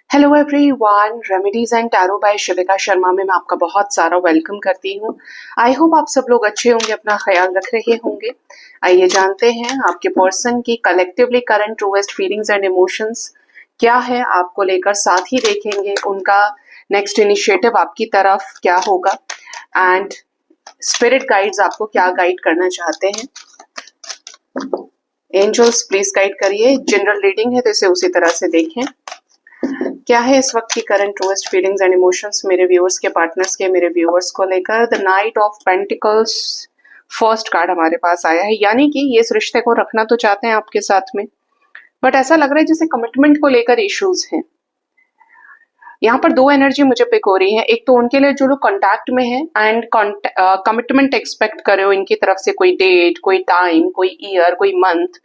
Hello everyone, remedies and tarot by Shivika Sharma में मैं आपका बहुत सारा वेलकम करती हूँ। आई होप आप सब लोग अच्छे होंगे, अपना ख्याल रख रहे होंगे। आइए जानते हैं आपके पर्सन की collectively current truest feelings and emotions क्या है आपको लेकर, साथ ही देखेंगे उनका नेक्स्ट इनिशिएटिव आपकी तरफ क्या होगा एंड स्पिरिट गाइड्स आपको क्या गाइड करना चाहते हैं। एंजल्स प्लीज गाइड करिए। जनरल रीडिंग है तो इसे उसी तरह से देखें। क्या है इस वक्त की current truest feelings and emotions मेरे व्यूअर्स के, पार्टनर्स के, मेरे व्यूअर्स को लेकर। The night of pentacles first card हमारे पास आया है, यानी कि ये इस रिश्ते को रखना तो चाहते हैं आपके साथ में, बट ऐसा लग रहा है जैसे कमिटमेंट को लेकर इश्यूज हैं। यहाँ पर दो एनर्जी मुझे पिक हो रही है। एक तो उनके लिए जो लोग कांटेक्ट में है एंड कमिटमेंट एक्सपेक्ट कर रहे हो इनकी तरफ से, कोई डेट, कोई टाइम, कोई ईयर, कोई मंथ,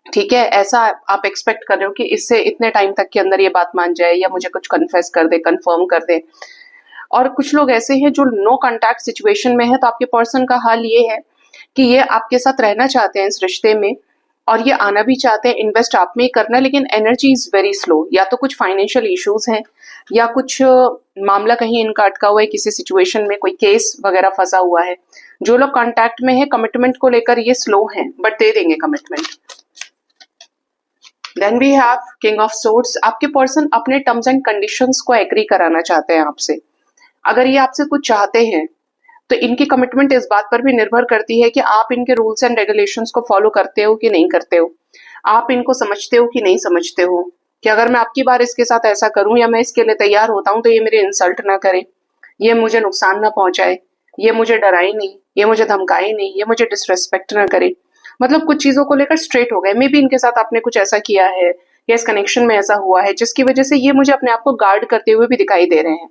ठीक है, ऐसा आप एक्सपेक्ट कर रहे हो कि इससे इतने टाइम तक के अंदर ये बात मान जाए या मुझे कुछ कन्फेस कर दे, कंफर्म कर दे। और कुछ लोग ऐसे हैं जो नो कांटेक्ट सिचुएशन में है, तो आपके पर्सन का हाल ये है कि ये आपके साथ रहना चाहते हैं इस रिश्ते में और ये आना भी चाहते हैं, इन्वेस्ट आप में ही करना, लेकिन एनर्जी इज वेरी स्लो। या तो कुछ फाइनेंशियल इश्यूज हैं या कुछ मामला कहीं इनका अटका हुआ है, किसी सिचुएशन में कोई केस वगैरह फंसा हुआ है। जो लोग कॉन्टैक्ट में है कमिटमेंट को लेकर ये स्लो हैं, बट दे देंगे commitment. Then we have king of swords. आपके पर्सन अपने टर्म्स एंड कंडीशंस को एग्री कराना चाहते हैं आपसे। अगर ये आपसे कुछ चाहते हैं तो इनकी कमिटमेंट इस बात पर भी निर्भर करती है कि आप इनके रूल्स एंड रेगुलेशंस को फॉलो करते हो कि नहीं करते हो, आप इनको समझते हो कि नहीं समझते हो, कि अगर मैं आपकी बार इसके साथ ऐसा करूं या मैं इसके लिए तैयार होता हूं तो ये मेरी इंसल्ट ना करे, ये मुझे नुकसान ना पहुंचाए, ये मुझे डराए नहीं, ये मुझे धमकाए नहीं, ये मुझे डिसरेस्पेक्ट ना करे। मतलब कुछ चीजों को लेकर स्ट्रेट हो गए। मे बी इनके साथ आपने कुछ ऐसा किया है या इस कनेक्शन में ऐसा हुआ है जिसकी वजह से ये मुझे अपने आप को गार्ड करते हुए भी दिखाई दे रहे हैं।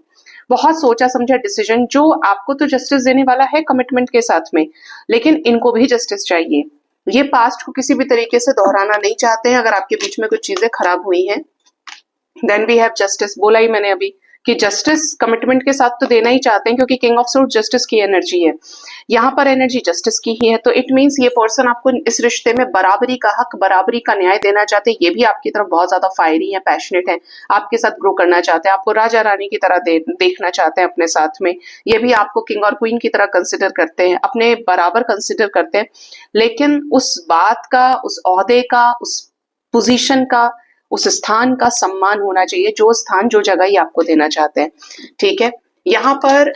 बहुत सोचा समझा डिसीजन जो आपको तो जस्टिस देने वाला है कमिटमेंट के साथ में, लेकिन इनको भी जस्टिस चाहिए। ये पास्ट को किसी भी तरीके से दोहराना नहीं चाहते हैं। अगर आपके बीच में कुछ चीजें खराब हुई हैं, देन वी हैव जस्टिस। बोला ही मैंने अभी कि जस्टिस कमिटमेंट के साथ तो देना ही चाहते हैं, क्योंकि किंग ऑफ सोर्ड जस्टिस की एनर्जी है। यहाँ पर एनर्जी जस्टिस की ही है, तो इट मीन्स ये पर्सन आपको इस रिश्ते में बराबरी का हक, बराबरी का न्याय देना चाहते हैं। ये भी आपकी तरफ बहुत ज्यादा फायरी है, पैशनेट है, आपके साथ ग्रो करना चाहते हैं, आपको राजा रानी की तरह देखना चाहते हैं अपने साथ में। ये भी आपको किंग और क्वीन की तरह कंसिडर करते हैं, अपने बराबर कंसिडर करते हैं, लेकिन उस बात का, उस ओहदे का, उस पोजीशन का, उस स्थान का सम्मान होना चाहिए, जो स्थान, जो जगह ही आपको देना चाहते हैं। ठीक है, यहाँ पर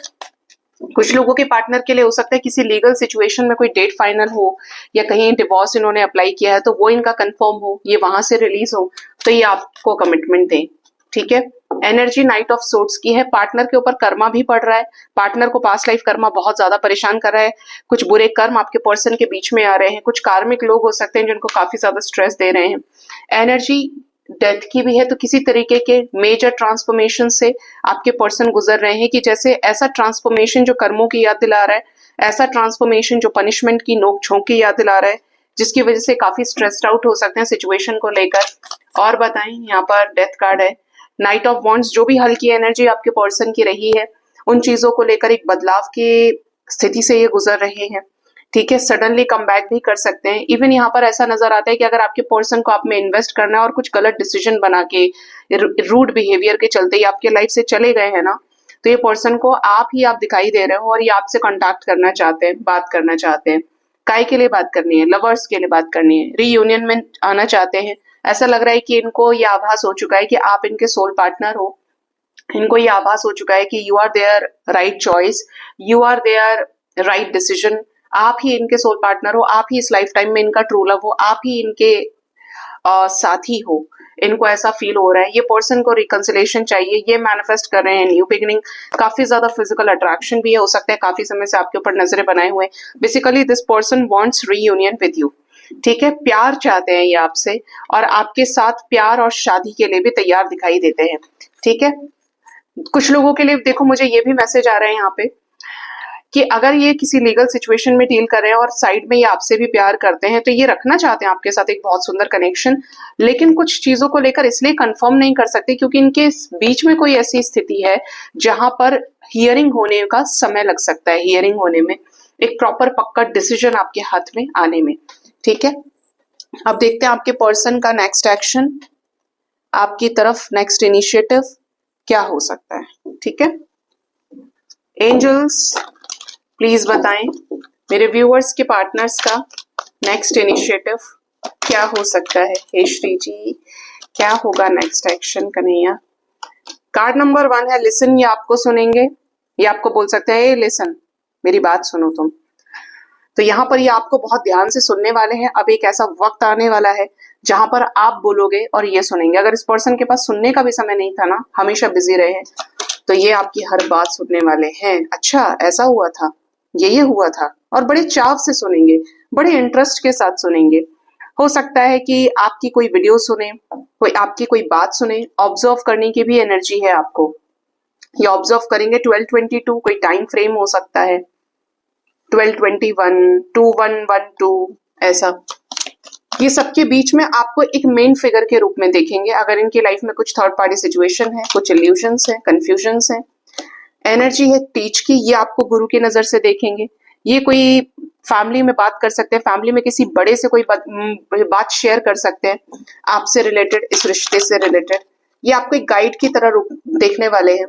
कुछ लोगों के पार्टनर के लिए हो सकता है किसी लीगल सिचुएशन में कोई डेट फाइनल हो या कहीं डिवोर्स इन्होंने अप्लाई किया है तो वो इनका कंफर्म हो, ये वहां से रिलीज हो, तो ये आपको कमिटमेंट दें। ठीक है, एनर्जी नाइट ऑफ सोर्ड्स की है। पार्टनर के ऊपर कर्मा भी पड़ रहा है, पार्टनर को पास्ट लाइफ कर्मा बहुत ज्यादा परेशान कर रहा है, कुछ बुरे कर्म आपके पर्सन के बीच में आ रहे हैं, कुछ कार्मिक लोग हो सकते हैं जिनको काफी ज्यादा स्ट्रेस दे रहे हैं। एनर्जी डेथ की भी है, तो किसी तरीके के मेजर ट्रांसफॉर्मेशन से आपके पर्सन गुजर रहे हैं, कि जैसे ऐसा ट्रांसफॉर्मेशन जो कर्मों की याद दिला रहा है, ऐसा ट्रांसफॉर्मेशन जो पनिशमेंट की नोक झोंक की याद दिला रहा है, जिसकी वजह से काफी स्ट्रेस्ड आउट हो सकते हैं सिचुएशन को लेकर। और बताएं, यहाँ पर डेथ कार्ड है, नाइट ऑफ वॉन्ड्स। जो भी हल्की एनर्जी आपके पर्सन की रही है उन चीजों को लेकर एक बदलाव की स्थिति से ये गुजर रहे हैं। ठीक है, सडनली कम बैक भी कर सकते हैं। इवन यहाँ पर ऐसा नजर आता है कि अगर आपके पर्सन को आप में इन्वेस्ट करना है और कुछ गलत डिसीजन बना के, रूड बिहेवियर के चलते ही आपके लाइफ से चले गए हैं ना, तो ये पर्सन को आप दिखाई दे रहे हो और ये आपसे कांटेक्ट करना चाहते हैं, बात करना चाहते हैं। काय के लिए बात करनी है? लवर्स के लिए बात करनी है, रीयूनियन में आना चाहते हैं। ऐसा लग रहा है कि इनको ये आभास हो चुका है कि आप इनके सोल पार्टनर हो, इनको ये आभास हो चुका है कि you are their right choice, you are their right decision, आप ही इनके सोल पार्टनर हो, आप ही इस लाइफ टाइम में इनका ट्रू लव हो, आप ही इनके साथी हो। इनको ऐसा फील हो रहा है। ये पर्सन को रिकंसिलेशन चाहिए, ये मैनिफेस्ट कर रहे हैं न्यू बिगिनिंग। काफी ज्यादा फिजिकल अट्रैक्शन भी है, हो सकता है काफी समय से आपके ऊपर नजरें बनाए हुए। Basically this person wants reunion with you. ठीक है, प्यार चाहते हैं ये आपसे और आपके साथ प्यार और शादी के लिए भी तैयार दिखाई देते हैं। ठीक है, कुछ लोगों के लिए देखो मुझे ये भी मैसेज आ रहा है यहाँ पे कि अगर ये किसी लीगल सिचुएशन में डील कर रहे हैं और साइड में ये आपसे भी प्यार करते हैं, तो ये रखना चाहते हैं आपके साथ एक बहुत सुंदर कनेक्शन, लेकिन कुछ चीजों को लेकर इसलिए कंफर्म नहीं कर सकते क्योंकि इनके बीच में कोई ऐसी स्थिति है जहां पर हियरिंग होने का समय लग सकता है, हियरिंग होने में, एक प्रॉपर पक्का डिसीजन आपके हाथ में आने में। ठीक है, अब देखते हैं आपके पर्सन का नेक्स्ट एक्शन। आपकी तरफ नेक्स्ट इनिशिएटिव क्या हो सकता है, ठीक है। एंजल्स प्लीज बताएं मेरे व्यूअर्स के पार्टनर्स का नेक्स्ट इनिशिएटिव क्या हो सकता है। हे श्री जी, क्या होगा next action Kanhaiya. Card number 1 है लिसन, ये आपको सुनेंगे, ये आपको बोल सकते हैं लिसन मेरी बात सुनो तुम। तो यहाँ पर ये आपको बहुत ध्यान से सुनने वाले हैं। अब एक ऐसा वक्त आने वाला है जहां पर आप बोलोगे और ये सुनेंगे। अगर इस पर्सन के पास सुनने का भी समय नहीं था ना, हमेशा बिजी रहे हैं, तो ये आपकी हर बात सुनने वाले हैं। अच्छा ऐसा हुआ था, ये हुआ था, और बड़े चाव से सुनेंगे, बड़े इंटरेस्ट के साथ सुनेंगे। हो सकता है कि आपकी कोई वीडियो सुने, कोई आपकी कोई बात सुने। ऑब्जर्व करने की भी एनर्जी है आपको, ये ऑब्जर्व करेंगे। 1222 कोई टाइम फ्रेम हो सकता है, 1221, 2112 ऐसा। ये सबके बीच में आपको एक मेन फिगर के रूप में देखेंगे। अगर इनकी लाइफ में कुछ थर्ड पार्टी सिचुएशन है, कुछ इल्यूशंस है, कंफ्यूजन्स है, एनर्जी है टीच की, ये आपको गुरु की नजर से देखेंगे। ये कोई फैमिली में बात कर सकते हैं, फैमिली में किसी बड़े से कोई बात शेयर कर सकते हैं आपसे रिलेटेड, इस रिश्ते से रिलेटेड। ये आपको एक गाइड की तरह रूप देखने वाले हैं।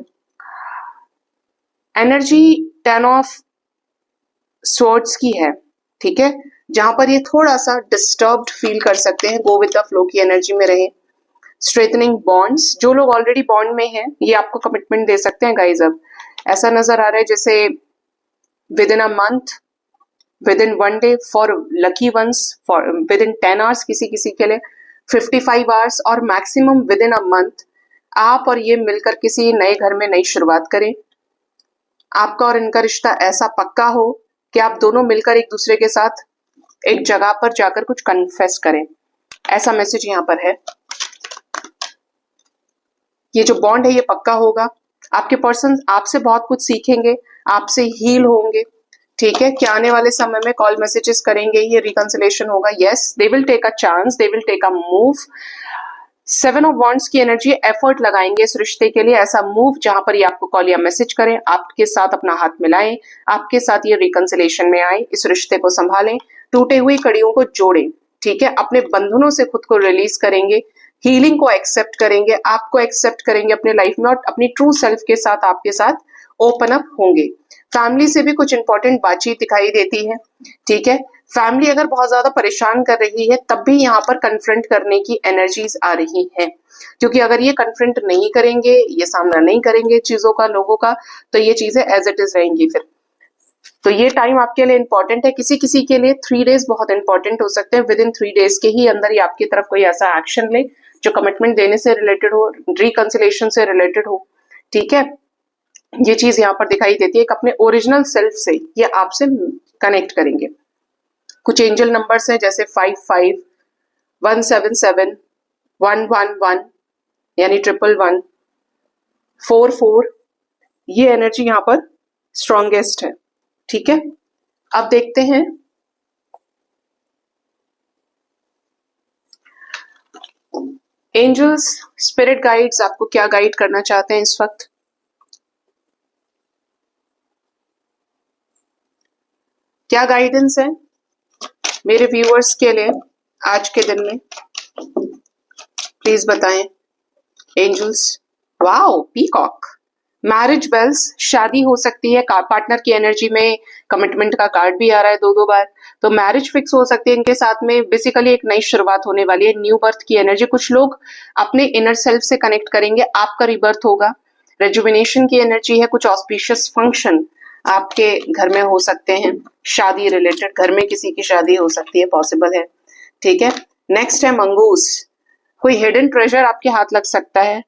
एनर्जी 10 ऑफ स्वॉर्ड्स की है, ठीक है, जहां पर ये थोड़ा सा डिस्टर्ब्ड फील कर सकते हैं। गो विद द फ्लो की एनर्जी में रहे। स्ट्रेथनिंग बॉन्ड्स, जो लोग ऑलरेडी बॉन्ड में हैं ये आपको कमिटमेंट दे सकते हैं गाइज। अब ऐसा नजर आ रहा है जैसे with in a month, with in 1 day for lucky ones, for with in 10 hours किसी किसी के लिए, 55 आवर्स, और maximum with in a month आप और ये मिलकर किसी नए घर में नई शुरुआत करें। आपका और इनका रिश्ता ऐसा पक्का हो कि आप दोनों मिलकर एक दूसरे के साथ एक जगह पर जाकर कुछ कन्फेस करें, ऐसा मैसेज यहाँ पर है। ये जो बॉन्ड है ये पक्का होगा। आपके पर्सन आपसे बहुत कुछ सीखेंगे, आपसे हील होंगे, ठीक है। क्या आने वाले समय में कॉल मैसेजेस करेंगे, ये रिकंसिलेशन होगा। Yes, they will take a chance, they will take a move. 7 of wands की एनर्जी, एफर्ट लगाएंगे इस रिश्ते के लिए, ऐसा मूव जहां पर ये आपको कॉल या मैसेज करें, आपके साथ अपना हाथ मिलाएं, आपके साथ ये रिकंसिलेशन में आए, इस रिश्ते को संभालें, टूटे हुई कड़ियों को जोड़ें, ठीक है। अपने बंधनों से खुद को रिलीज करेंगे, हीलिंग को एक्सेप्ट करेंगे, आपको एक्सेप्ट करेंगे अपने लाइफ में, और अपनी ट्रू सेल्फ के साथ आपके साथ ओपन अप होंगे। फैमिली से भी कुछ इंपॉर्टेंट बातचीत दिखाई देती है, ठीक है। फैमिली अगर बहुत ज्यादा परेशान कर रही है तब भी यहाँ पर कन्फ्रंट करने की एनर्जीज आ रही है, क्योंकि अगर ये कन्फ्रंट नहीं करेंगे, ये सामना नहीं करेंगे चीजों का, लोगों का, तो ये चीजें एज इट इज रहेंगी फिर। तो ये टाइम आपके लिए इंपॉर्टेंट है। किसी किसी के लिए 3 डेज बहुत इंपॉर्टेंट हो सकते हैं। विद इन 3 डेज के ही अंदर ही आपकी तरफ कोई ऐसा एक्शन ले जो कमिटमेंट देने से रिलेटेड हो, रिकंसिलेशन से रिलेटेड हो, ठीक है। ये चीज यहाँ पर दिखाई देती है कि अपने ओरिजिनल सेल्फ से ये आपसे कनेक्ट करेंगे। कुछ एंजल नंबर्स हैं जैसे 55, 177, 111 यानी 111, 44, ये एनर्जी यहाँ पर स्ट्रॉन्गेस्ट है, ठीक है। अब देखते हैं एंजल्स, स्पिरिट गाइड्स आपको क्या गाइड करना चाहते हैं इस वक्त। क्या गाइडेंस है मेरे व्यूअर्स के लिए आज के दिन में, प्लीज बताएं angels. Wow, peacock, marriage bells, शादी हो सकती है। पार्टनर की एनर्जी में कमिटमेंट का कार्ड भी आ रहा है 2-2 बार, तो मैरिज फिक्स हो सकती है इनके साथ में। बेसिकली एक नई शुरुआत होने वाली है, न्यू बर्थ की एनर्जी। कुछ लोग अपने इनर सेल्फ से कनेक्ट करेंगे, आपका रिबर्थ होगा। रेजुविनेशन की एनर्जी है। कुछ ऑस्पिशियस फंक्शन आपके घर में हो सकते हैं, शादी रिलेटेड, घर में किसी की शादी हो सकती है, पॉसिबल है, ठीक है। नेक्स्ट है मंगूस, कोई हिडन ट्रेजर आपके हाथ लग सकता है,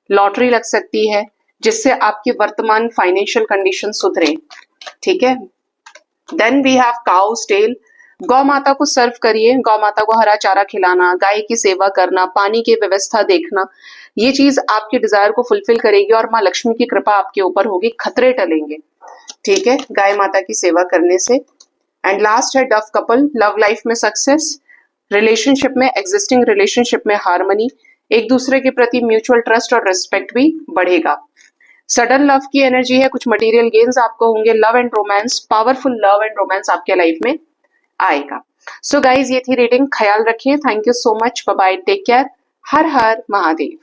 लॉटरी लग सकती है जिससे आपकी वर्तमान फाइनेंशियल कंडीशन सुधरे, ठीक है। Then we have cow's tail, गौ माता को सर्व करिए, गौ माता को हरा चारा खिलाना, गाय की सेवा करना, पानी की व्यवस्था देखना, ये चीज आपके डिजायर को फुलफिल करेगी और माँ लक्ष्मी की कृपा आपके ऊपर होगी, खतरे टलेंगे, ठीक है, गाय माता की सेवा करने से। एंड लास्ट है डव कपल, लव लाइफ में सक्सेस, रिलेशनशिप में, एग्जिस्टिंग रिलेशनशिप में हार्मनी, एक दूसरे के प्रति म्यूचुअल ट्रस्ट और रिस्पेक्ट भी बढ़ेगा। सडन लव की एनर्जी है, कुछ मटेरियल गेन्स आपको होंगे, love and romance, powerful love and romance आपके लाइफ में आएगा। सो गाइज, ये थी रीडिंग, ख्याल रखिए। Thank you so much, bye bye, take care, Har Har Mahadev.